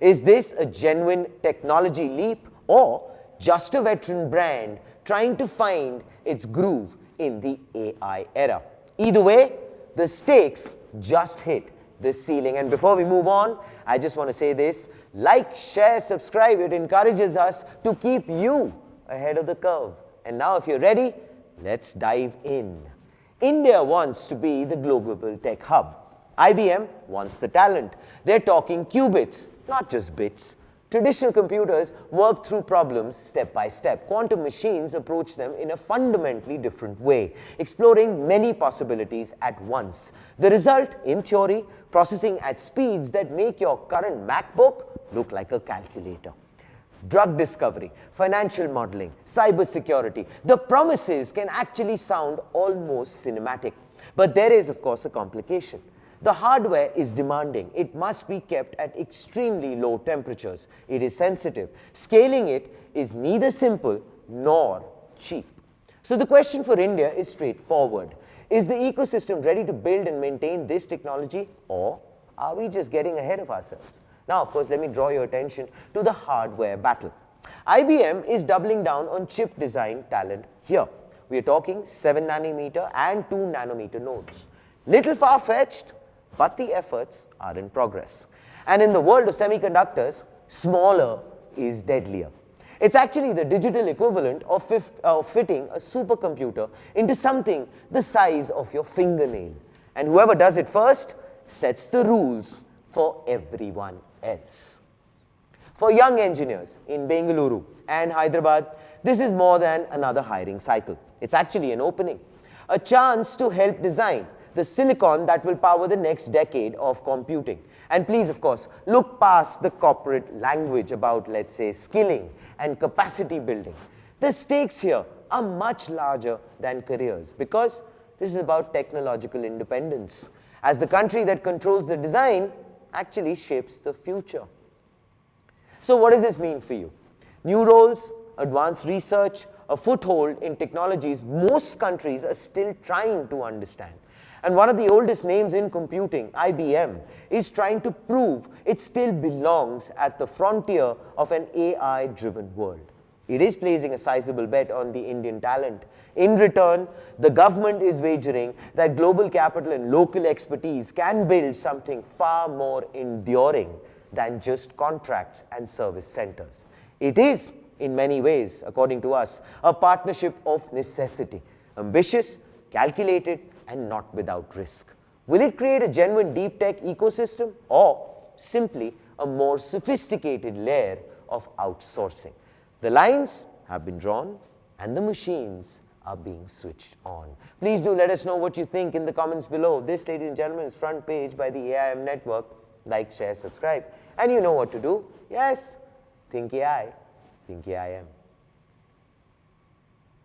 Is this a genuine technology leap or just a veteran brand trying to find its groove in the AI era? Either way, the stakes just hit the ceiling. And before we move on, I just want to say this: like, share, subscribe. It encourages us to keep you ahead of the curve. And now, if you're ready, let's dive in. India wants to be the global tech hub. IBM wants the talent. They're talking qubits, not just bits. Traditional computers work through problems step by step. Quantum machines approach them in a fundamentally different way, exploring many possibilities at once. The result, in theory, processing at speeds that make your current MacBook look like a calculator. Drug discovery, financial modeling, cybersecurity. The promises can actually sound almost cinematic. But there is, of course, a complication. The hardware is demanding. It must be kept at extremely low temperatures. It is sensitive. Scaling it is neither simple nor cheap. So the question for India is straightforward. Is the ecosystem ready to build and maintain this technology, or are we just getting ahead of ourselves? Now, of course, let me draw your attention to the hardware battle. IBM is doubling down on chip design talent here. We are talking 7 nanometer and 2 nanometer nodes. Little far-fetched, but the efforts are in progress. And in the world of semiconductors, smaller is deadlier. It's actually the digital equivalent of fitting a supercomputer into something the size of your fingernail. And whoever does it first sets the rules for everyone else. For young engineers in Bengaluru and Hyderabad, this is more than another hiring cycle. It's actually an opening, a chance to help design the silicon that will power the next decade of computing. And please, of course, look past the corporate language about, let's say, skilling and capacity building. The stakes here are much larger than careers, because this is about technological independence, as the country that controls the design actually shapes the future. So what does this mean for you? New roles, advanced research, a foothold in technologies most countries are still trying to understand. And one of the oldest names in computing, IBM, is trying to prove it still belongs at the frontier of an AI-driven world. It is placing a sizable bet on the Indian talent. In return, the government is wagering that global capital and local expertise can build something far more enduring than just contracts and service centers. It is, in many ways, according to us, a partnership of necessity, ambitious, calculated, and not without risk. Will it create a genuine deep tech ecosystem, or simply a more sophisticated layer of outsourcing? The lines have been drawn and the machines are being switched on. Please do let us know what you think in the comments below. This, ladies and gentlemen, is Front Page by the AIM Network. Like, share, subscribe. And you know what to do. Yes, think AI, think AIM.